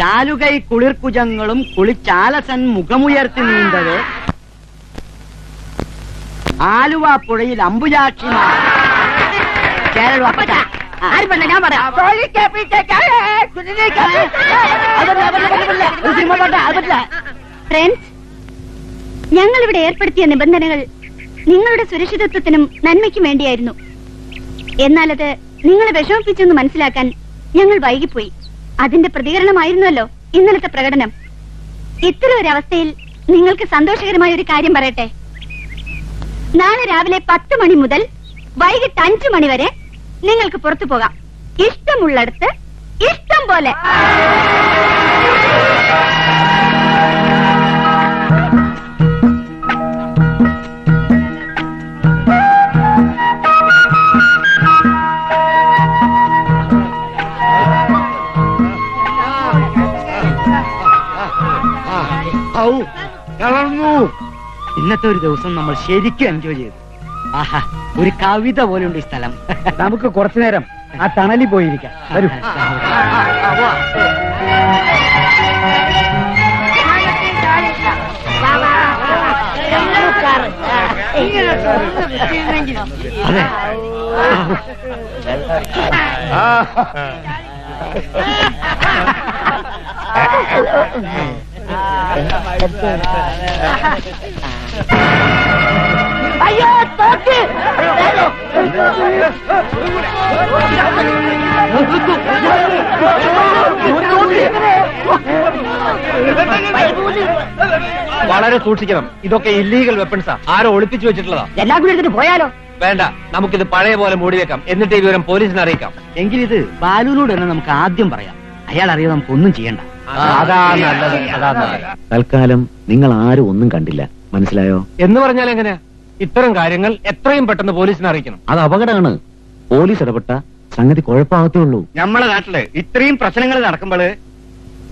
ചാലുകൈ കുളിർക്കുജങ്ങളും കുളിച്ചാലസൻ മുഖമുയർത്തി നീന്തവേ ആലുവ പുഴയിൽ അമ്പുജാക്ഷിമാർ ഫ്രണ്ട്സ്, ഞങ്ങൾ ഇവിടെ ഏർപ്പെടുത്തിയ നിബന്ധനകൾ നിങ്ങളുടെ സുരക്ഷിതത്വത്തിനും നന്മയ്ക്കും വേണ്ടിയായിരുന്നു. എന്നാൽ അത് നിങ്ങളെ വിഷമിപ്പിച്ചെന്ന് മനസ്സിലാക്കാൻ ഞങ്ങൾ വൈകിപ്പോയി. അതിന്റെ പ്രതികരണമായിരുന്നല്ലോ ഇന്നലത്തെ പ്രകടനം. ഇത്തരം ഒരു അവസ്ഥയിൽ നിങ്ങൾക്ക് സന്തോഷകരമായ ഒരു കാര്യം പറയട്ടെ. നാളെ രാവിലെ 10 മണി മുതൽ വൈകിട്ട് 5 മണി വരെ നിങ്ങൾക്ക് പുറത്തു പോകാം. ഇഷ്ടമുള്ളിടത്ത് ഇഷ്ടം പോലെ. ഇന്നത്തെ ഒരു ദിവസം നമ്മൾ ശരിക്കും എൻജോയ് ചെയ്തു. ആഹാ, ഒരു കവിത പോലെയുണ്ട് ഈ സ്ഥലം. നമുക്ക് കുറച്ചു നേരം ആ തണലിൽ പോയിരിക്കാം. വരൂ. അതെ, അയ്യോ, തോക്ക്! വളരെ സൂക്ഷിക്കണം. ഇതൊക്കെ ഇല്ലീഗൽ വെപ്പൺസാ. ആരോ ഒളിപ്പിച്ചു വെച്ചിട്ടുള്ളതാ. എല്ലാം കൂടി എടുത്തിട്ട് പോയാലോ? വേണ്ട, നമുക്കിത് പഴയ പോലെ മൂടി വെക്കാം. എന്നിട്ട് ഈ വിവരം പോലീസിനെ അറിയിക്കാം. എങ്കിൽ ഇത് ബാലുവിനോട് തന്നെ നമുക്ക് ആദ്യം പറയാം. അയാൾ അറിയാതെ നമുക്ക് ഒന്നും ചെയ്യണ്ട. അതാ നല്ലത്, അതാ നല്ലത്. തൽക്കാലം നിങ്ങൾ ആരും ഒന്നും കണ്ടില്ല, മനസ്സിലായോ? എന്ന് പറഞ്ഞാൽ എങ്ങനെയാ? ഇത്തരം കാര്യങ്ങൾ എത്രയും പെട്ടെന്ന് പോലീസിനെ അറിയിക്കണം. അത് അപകടമാണ്. പോലീസ് ഇടപെട്ട സംഗതി കുഴപ്പമാകത്തേ ഉള്ളൂ. നമ്മളെ നാട്ടില് ഇത്രയും പ്രശ്നങ്ങൾ നടക്കുമ്പോൾ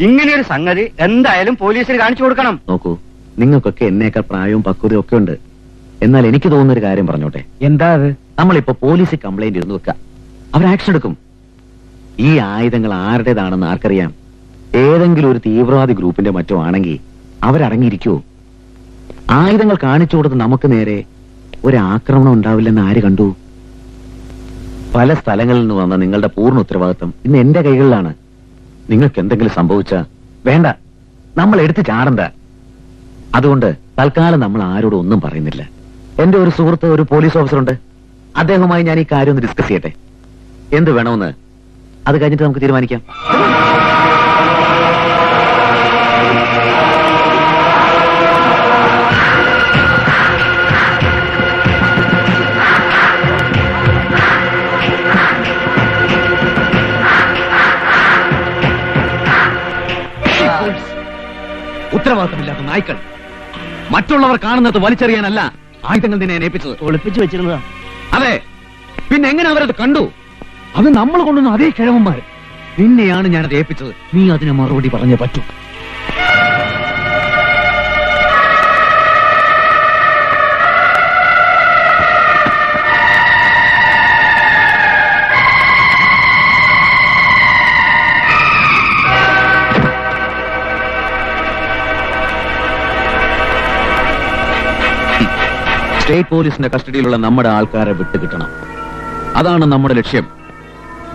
ഇങ്ങനെയൊരു സംഗതി എന്തായാലും പോലീസിന് കാണിച്ചു കൊടുക്കണം. നോക്കൂ, നിങ്ങൾക്കൊക്കെ എന്നേക്കാൾ പ്രായവും പക്വതയും ഒക്കെ ഉണ്ട്. എന്നാൽ എനിക്ക് തോന്നുന്ന ഒരു കാര്യം പറഞ്ഞോട്ടെ. എന്താ അത്? നമ്മളിപ്പോ പോലീസിൽ കംപ്ലൈന്റ് ഇരുന്ന് വെക്കാം. അവർ ആക്ഷൻ എടുക്കും. ഈ ആയുധങ്ങൾ ആരുടേതാണെന്ന് ആർക്കറിയാം? ഏതെങ്കിലും ഒരു തീവ്രവാദി ഗ്രൂപ്പിന്റെ മറ്റോ ആണെങ്കിൽ അവരടങ്ങിയിരിക്കുവോ? ആയുധങ്ങൾ കാണിച്ചു കൊടുത്ത് നമുക്ക് നേരെ ഒരാക്രമണം ഉണ്ടാവില്ലെന്ന് ആര് കണ്ടു? പല സ്ഥലങ്ങളിൽ നിന്ന് വന്ന നിങ്ങളുടെ പൂർണ്ണ ഉത്തരവാദിത്വം ഇന്ന് എന്റെ കൈകളിലാണ്. നിങ്ങൾക്ക് എന്തെങ്കിലും സംഭവിച്ച വേണ്ട, നമ്മൾ എടുത്ത് ചാടണ്ട. അതുകൊണ്ട് തൽക്കാലം നമ്മൾ ആരോടും ഒന്നും പറയുന്നില്ല. എന്റെ ഒരു സുഹൃത്ത്, ഒരു പോലീസ് ഓഫീസറുണ്ട്. അദ്ദേഹവുമായി ഞാൻ ഈ കാര്യം ഒന്ന് ഡിസ്കസ് ചെയ്യട്ടെ. എന്ത് വേണമെന്ന് അത് കഴിഞ്ഞിട്ട് നമുക്ക് തീരുമാനിക്കാം. ഉത്തരവാദിത്തമില്ലാത്ത നായ്ക്കൾ. മറ്റുള്ളവർ കാണുന്നത് വലിച്ചെറിയാനല്ല ആയുധങ്ങൾ നിന്നെ ഏൽപ്പിച്ചത്. ഒളിപ്പിച്ചു വെച്ചിരുന്നതാ. അതെ, പിന്നെ എങ്ങനെ അവരത് കണ്ടു? അത് നമ്മൾ കൊണ്ടുവന്ന അതേ കിഴവന്മാർ. നിന്നെയാണ് ഞാനത് ഏൽപ്പിച്ചത്. നീ അതിന് മറുപടി പറഞ്ഞേ പറ്റൂ. സ്റ്റേറ്റ് പോലീസിന്റെ കസ്റ്റഡിയിലുള്ള നമ്മുടെ ആൾക്കാരെ വിട്ടുകിട്ടണം. അതാണ് നമ്മുടെ ലക്ഷ്യം.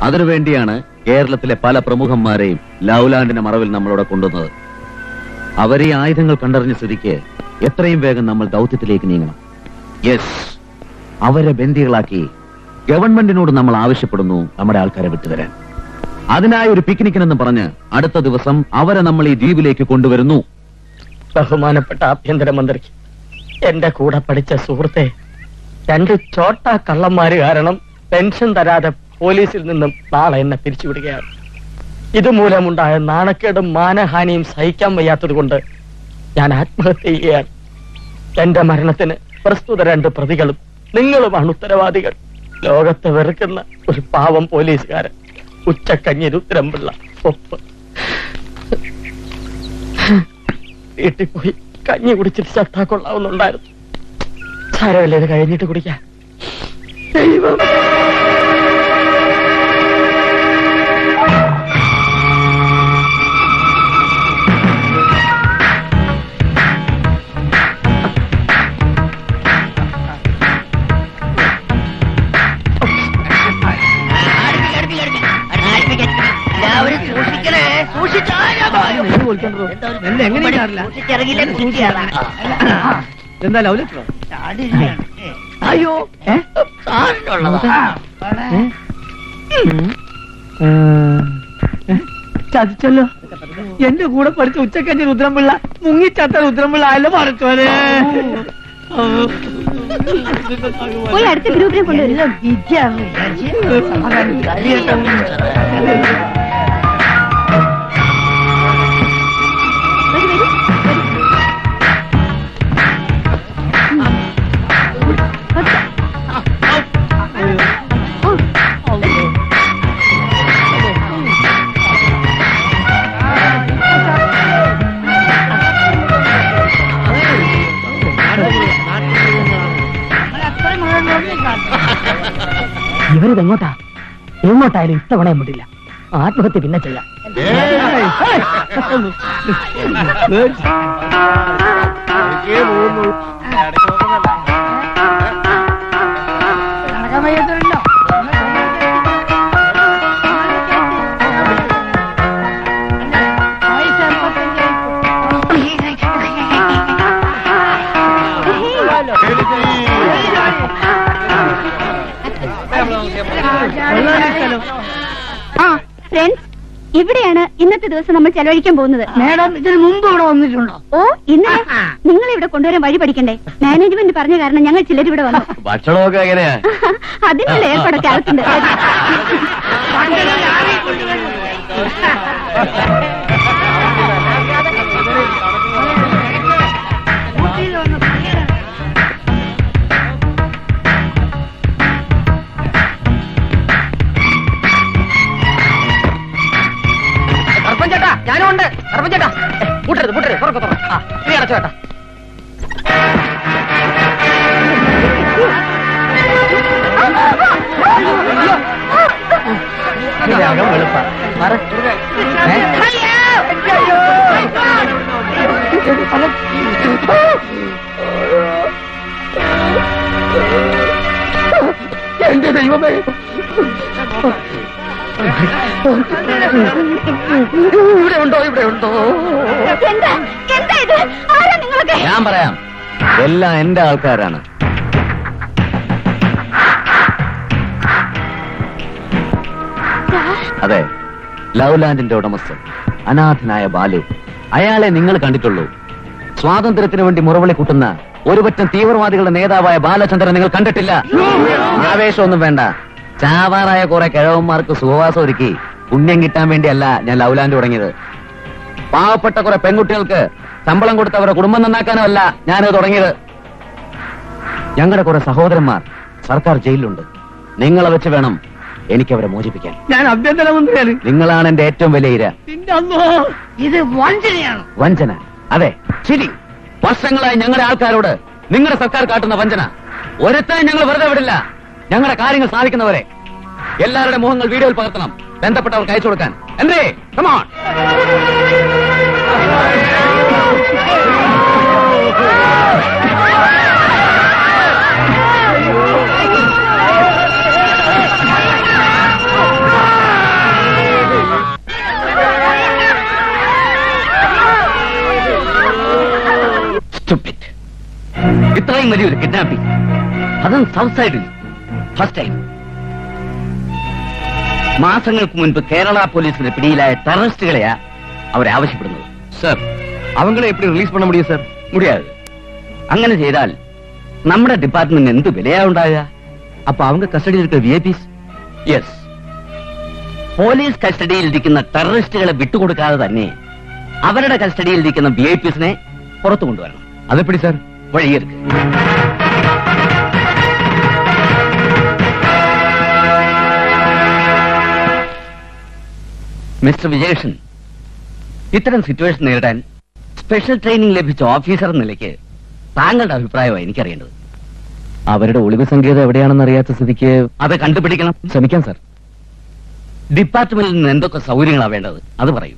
അതിനുവേണ്ടിയാണ് കേരളത്തിലെ പല പ്രമുഖന്മാരെയും ലൗലാൻഡിന്റെ മറവിൽ നമ്മളോട് കൊണ്ടുവന്നത്. അവരെ ആയുധങ്ങൾ കണ്ടറിഞ്ഞ സ്ഥിതിക്ക് എത്രയും വേഗം നമ്മൾ ദൗത്യത്തിലേക്ക് നീങ്ങണം. യെസ്, അവരെ ബന്ദികളാക്കി ഗവൺമെന്റിനോട് നമ്മൾ ആവശ്യപ്പെടുന്നു നമ്മുടെ ആൾക്കാരെ വിട്ടുതരാൻ. അതിനായി ഒരു പിക്നിക്കിനെന്ന് പറഞ്ഞ് അടുത്ത ദിവസം അവരെ നമ്മൾ ഈ ദ്വീപിലേക്ക് കൊണ്ടുവരുന്നു. ബഹുമാനപ്പെട്ട ആഭ്യന്തരമന്ത്രിക്ക് എന്റെ കൂടെ പഠിച്ച സുഹൃത്തെ, 2 ചോട്ട കള്ളന്മാര് കാരണം പെൻഷൻ തരാതെ പോലീസിൽ നിന്നും നാളെ എന്നെ പിരിച്ചുവിടുകയാണ്. ഇതുമൂലമുണ്ടായ നാണക്കേടും മാനഹാനിയും സഹിക്കാൻ വയ്യാത്തത് കൊണ്ട് ഞാൻ ആത്മഹത്യ ചെയ്യുകയാണ്. എന്റെ മരണത്തിന് പ്രസ്തുത 2 പ്രതികളും നിങ്ങളുമാണ് ഉത്തരവാദികൾ. ലോകത്തെ വെറുക്കുന്ന ഒരു പാവം പോലീസുകാരൻ, ഉച്ചക്കഞ്ഞി രുദ്രംപിള്ള ഒപ്പ്. വീട്ടിൽ പോയി കഞ്ഞി കുടിച്ചിട്ട് ചത്താ കൊള്ളാവുന്നുണ്ടായിരുന്നു. സാരമല്ലേ, ഇത് കഴിഞ്ഞിട്ട് കുടിക്കാം. ദൈവം. എന്താ ലവ് ലെറ്ററോ? അയ്യോ ചതിച്ചല്ലോ. എന്റെ കൂടെ പഠിച്ച ഉച്ചക്കഞ്ഞി രുദ്രംപിള്ള മുങ്ങിച്ചത്ത രുദ്രംപിള്ള ആയല്ലോ മറച്ചോനെ. പോയി അടുത്ത ഗ്രൂപ്പിനെ കൊണ്ടുവരും. ഇവരിതെങ്ങോട്ടാ? എങ്ങോട്ടായാലും ഇത്തവണ വിടില്ല. ആത്മഹത്യ പിന്നെ ചെയ്യാം. ആ ഫ്രണ്ട്സ്, ഇവിടെയാണ് ഇന്നത്തെ ദിവസം നമ്മൾ ചെലവഴിക്കാൻ പോകുന്നത്. മേഡം ഇതിന് മുമ്പ് ഇവിടെ വന്നിട്ടുണ്ടോ? ഓ, ഇന്നലെ നിങ്ങൾ ഇവിടെ കൊണ്ടുവരാൻ വഴി പഠിക്കണ്ടേ? മാനേജ്മെന്റ് പറഞ്ഞ കാരണം ഞങ്ങൾ ചിലർ ഇവിടെ വന്നു. ഭക്ഷണമൊക്കെ എങ്ങനെയാ? അതിനുള്ള ഏർപ്പാടൊക്കെ ആകത്തുണ്ട്. ഞാനും ഉണ്ട്. ചേട്ടാ പൂട്ടരുത് തുറക്ക നീ അടച്ചു ചേട്ടാ. എന്റെ ദൈവമേ, ഇവിടെ ഉണ്ടോ? എന്താ ഇത്? ആരാ നിങ്ങളൊക്കെ? ഞാൻ പറയാം, എല്ലാം എന്റെ ആൾക്കാരാണ്. അതെ, ലവ് ലാൻഡിന്റെ ഉടമസ്ഥൻ അനാഥനായ ബാലു. അയാളെ നിങ്ങൾ കണ്ടിട്ടുള്ളൂ. സ്വാതന്ത്ര്യത്തിന് വേണ്ടി മുറവിളി കൂട്ടുന്ന ഒരുപറ്റം തീവ്രവാദികളുടെ നേതാവായ ബാലചന്ദ്രൻ നിങ്ങൾ കണ്ടിട്ടില്ല. ആവേശമൊന്നും വേണ്ട. ചാവാറായ കുറെ കിഴവന്മാർക്ക് സുഖവാസം ഒരുക്കി പുണ്യം കിട്ടാൻ വേണ്ടിയല്ല ഞാൻ ലവ് ലാൻഡ് തുടങ്ങിയത്. പാവപ്പെട്ട കുറെ പെൺകുട്ടികൾക്ക് ശമ്പളം കൊടുത്തവരുടെ കുടുംബം നന്നാക്കാനോ അല്ല ഞാനത് തുടങ്ങിയത്. ഞങ്ങളുടെ കുറെ സഹോദരന്മാർ സർക്കാർ ജയിലിലുണ്ട്. നിങ്ങളെ വെച്ച് വേണം എനിക്കവരെ മോചിപ്പിക്കാൻ. ഞാൻ ആഭ്യന്തരമന്ത്രിയാണ്. നിങ്ങളാണ് എന്റെ ഏറ്റവും വലിയ ഇര. ഇത് വഞ്ചനയാണ്. വഞ്ചന? അതെ, ശരി. വർഷങ്ങളായി ഞങ്ങളുടെ ആൾക്കാരോട് നിങ്ങളുടെ സർക്കാർ കാട്ടുന്ന വഞ്ചന ഒരുത്തനെ ഞങ്ങൾ വെറുതെ വിടില്ല. ഞങ്ങളുടെ കാര്യങ്ങൾ സാധിക്കുന്നവരെ എല്ലാവരുടെ മുഖങ്ങൾ വീഡിയോയിൽ പകർത്തണം, ബന്ധപ്പെട്ടവർക്ക് അയച്ചു കൊടുക്കാൻ. എന്തേ, come on. Stupid. ഇത്രയും വലിയൊരു കിഡ്നാപ്പിംഗ്, അതും സൗത്ത് സൈഡിൽ ഫസ്റ്റ് ടൈം. മാസങ്ങൾക്ക് മുൻപ് കേരള പോലീസിന് പിടിയിലായ ടെററിസ്റ്റുകളെയാ അവരെ ആവശ്യപ്പെടുന്നത്. സർ, അവങ്ങളെ എപ്പടി റിലീസ് பண்ண முடியும்? സർ, മുടിയാതെ. അങ്ങനെ ചെയ്താൽ നമ്മുടെ ഡിപ്പാർട്ട്മെന്റ് എന്ത് വിലയാ ഉണ്ടാകുക? അപ്പൊ அவங்க കസ്റ്റഡിയിൽ ഇരിക്കുന്ന VIPs? യെസ്. പോലീസ് കസ്റ്റഡിയിൽ ഇരിക്കുന്ന ടെററിസ്റ്റുകളെ വിട്ടുകൊടുക്കാതെ തന്നെ അവരുടെ കസ്റ്റഡിയിൽ ഇരിക്കുന്ന VIPsനെ പുറത്തു കൊണ്ടുവരണം. അതെപ്പടി സർ? വഴിയെടുക്ക്. മിസ്റ്റർ വിജയകൃഷ്ണൻ, ഇത്തരം സിറ്റുവേഷൻ നേരിടാൻ സ്പെഷ്യൽ ട്രെയിനിങ് ലഭിച്ച ഓഫീസർ എന്ന നിലയ്ക്ക് താങ്കളുടെ അഭിപ്രായമാണ് എനിക്കറിയേണ്ടത്. അവരുടെ ഒളിവ് സങ്കേതം എവിടെയാണെന്ന് അറിയാത്ത സ്ഥിതിക്ക് അത് കണ്ടുപിടിക്കണം. ശ്രമിക്കാം സർ. ഡിപ്പാർട്ട്മെന്റിൽ നിന്ന് എന്തൊക്കെ സൗകര്യങ്ങളാണ് വേണ്ടത് അത് പറയൂ.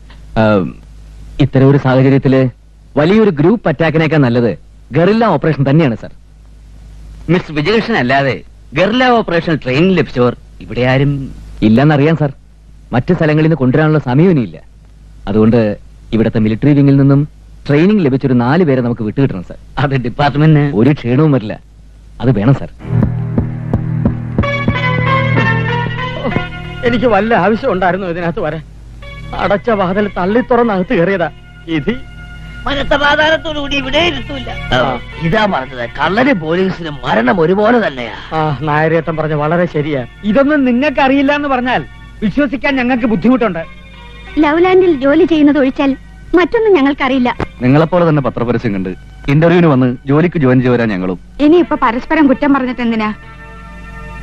ഇത്തരം ഒരു സാഹചര്യത്തില് വലിയൊരു ഗ്രൂപ്പ് അറ്റാക്കിനേക്കാൾ നല്ലത് ഗറില്ല ഓപ്പറേഷൻ തന്നെയാണ് സർ. മിസ്റ്റർ വിജയകൃഷ്ണൻ അല്ലാതെ ഗറില്ല ഓപ്പറേഷൻ ട്രെയിനിങ് ലഭിച്ചവർ ഇവിടെ ആരും ഇല്ലെന്നറിയാം സർ. മറ്റു സ്ഥലങ്ങളിൽ നിന്ന് കൊണ്ടുവരാനുള്ള സമയം ഇനിയില്ല. അതുകൊണ്ട് ഇവിടത്തെ മിലിറ്ററി വിങ്ങിൽ നിന്നും ട്രെയിനിങ് ലഭിച്ചൊരു 4 പേരെ നമുക്ക് വിട്ടുകിട്ടണം സാർ. അത് ഡിപ്പാർട്ട്മെന്റ് ഒരു ക്ഷീണവും വരില്ല. അത് വേണം സാർ. എനിക്ക് വല്ല ആവശ്യം ഉണ്ടായിരുന്നു ഇതിനകത്ത് വരാൻ. അടച്ച വാതിൽ തള്ളി തുറന്നകത്ത് കയറിയതാ. ഇത് മനസ്സമാധാനത്തോടുകൂടി ഇവിടെ ഇരുത്തൂല. ഇതാ പറഞ്ഞത്, കള്ളന് പോലീസിനും മരണം ഒരുപോലെ തന്നെയാ. നായരേട്ടൻ പറഞ്ഞ വളരെ ശരിയാ. ഇതൊന്നും നിങ്ങൾക്ക് അറിയില്ല എന്ന് പറഞ്ഞാൽ വിശ്വസിക്കാൻ ഞങ്ങൾക്ക് ബുദ്ധിമുട്ടുണ്ട്. ലവ്ലാൻഡിൽ ജോലി ചെയ്യുന്നത് ഒഴിച്ചാൽ മറ്റൊന്നും ഞങ്ങൾക്കറിയില്ല. നിങ്ങളെപ്പോലെ തന്നെ പത്രപരസ്യം കണ്ട് ഇന്റർവ്യൂവിന് വന്ന് ജോലിക്ക് ജോയിൻ ചെയ്തുവരാൻ ഞങ്ങളും. ഇനിയിപ്പൊ പരസ്പരം കുറ്റം പറഞ്ഞിട്ട് എന്തിനാ?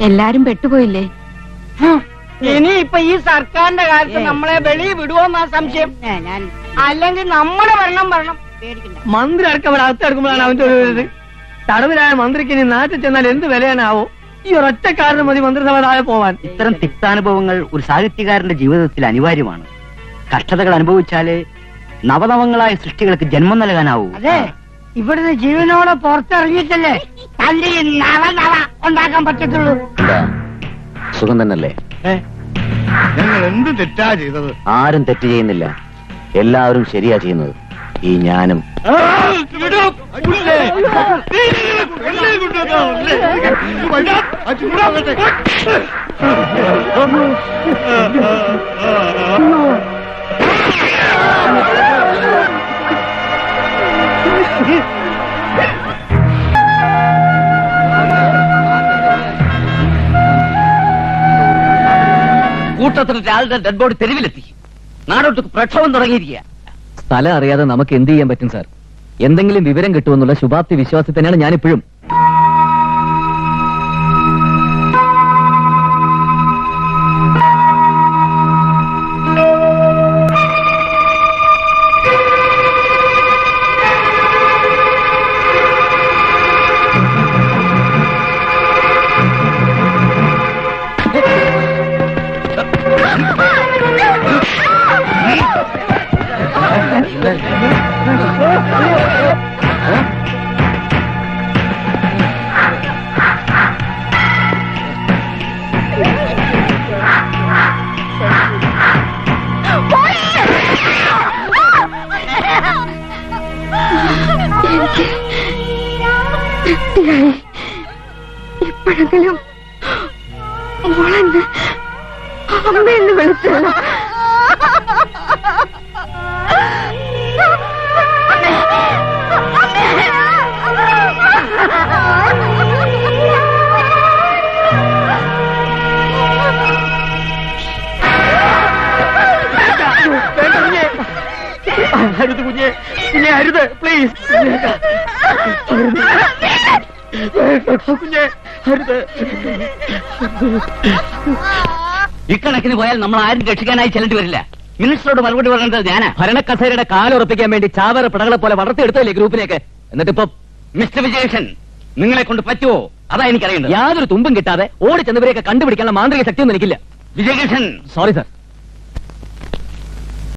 എല്ലാരും പെട്ടുപോയില്ലേ? ഇനി ഇപ്പൊ ഈ സർക്കാരിന്റെ കാലത്ത് നമ്മളെ വെളിയിൽ വിടുവോന്നാ സംശയം. അല്ലെങ്കിൽ നമ്മുടെ ഭരണം വരണം. മന്ത്രി അടക്കം അവിടെ അകത്തെടുക്കുമ്പോഴാണ് അവന്റെ ഒരു ഇത്. തടവിലായ മന്ത്രിക്ക് ഇനി നാട്ടിൽ ചെന്നാൽ എന്ത് വിലയാണാവോ? ഈ ഒരൊറ്റ കാരണം മതി മന്ത്രിസഭ താഴെ പോവാൻ. ഇത്തരം തിക്താനുഭവങ്ങൾ ഒരു സാഹിത്യകാരന്റെ ജീവിതത്തിൽ അനിവാര്യമാണ്. കഷ്ടതകൾ അനുഭവിച്ചാലേ നവനവങ്ങളായ സൃഷ്ടികൾക്ക് ജന്മം നൽകാനാവൂ. അതെ, ഇവിടുന്ന് ജീവനോടെ പുറത്തിറങ്ങിയിട്ടല്ലേ തന്റെ നവനവ ഉണ്ടാക്കാൻ പറ്റത്തുള്ളൂ. എന്താ സുഖം തന്നല്ലേ? ഞങ്ങൾ എന്ത് തെറ്റാ ചെയ്തത്? ആരും തെറ്റ് ചെയ്യുന്നില്ല, എല്ലാവരും ശരിയാ ചെയ്യുന്നത്. ഈ ഞാനും. കൂട്ടത്തിൽ ഒരാളുടെ ഡെഡ് ബോഡി തെരുവിലെത്തി. നാടോട്ട് പ്രക്ഷോഭം തുടങ്ങിയിരിക്കുക. സ്ഥലം അറിയാതെ നമുക്ക് എന്ത് ചെയ്യാൻ പറ്റും സാർ? എന്തെങ്കിലും വിവരം കിട്ടുമെന്നുള്ള ശുഭാപ്തി വിശ്വാസത്തിൽ തന്നെയാണ് ഞാനിപ്പോഴും. ഇപ്പോഴെങ്കിലും മോളെന്ന് അമ്മയെന്ന് വിളിച്ചത്. അരുത് കുഞ്ഞെ, കുഞ്ഞെ അരുത്, പ്ലീസ് കുഞ്ഞെ, അരുത്. ഇക്കണക്കിന് പോയാൽ നമ്മൾ ആരും രക്ഷിക്കാനായി ചെല്ലേണ്ടി വരില്ല. മിനിസ്റ്ററോട് മറുപടി പറയേണ്ടത് ഞാനാ. ഭരണക്കസേരയുടെ കാലുറപ്പിക്കാൻ വേണ്ടി ചാവേറ പിടകളെ പോലെ വളർത്തിയെടുത്തല്ലേ ഗ്രൂപ്പിലേക്ക്. എന്നിട്ടിപ്പോ മിസ്റ്റർ വിജയകൃഷ്ണൻ, നിങ്ങളെ കൊണ്ട് പറ്റുമോ? അതാ എനിക്കറിയേണ്ടത്. യാതൊരു തുമ്പും കിട്ടാതെ ഓടി ചെന്നവരെയൊക്കെ കണ്ടുപിടിക്കാനുള്ള മാന്ത്രിക ശക്തിയൊന്നും എനിക്കില്ല. Vijayakrishnan, sorry sir.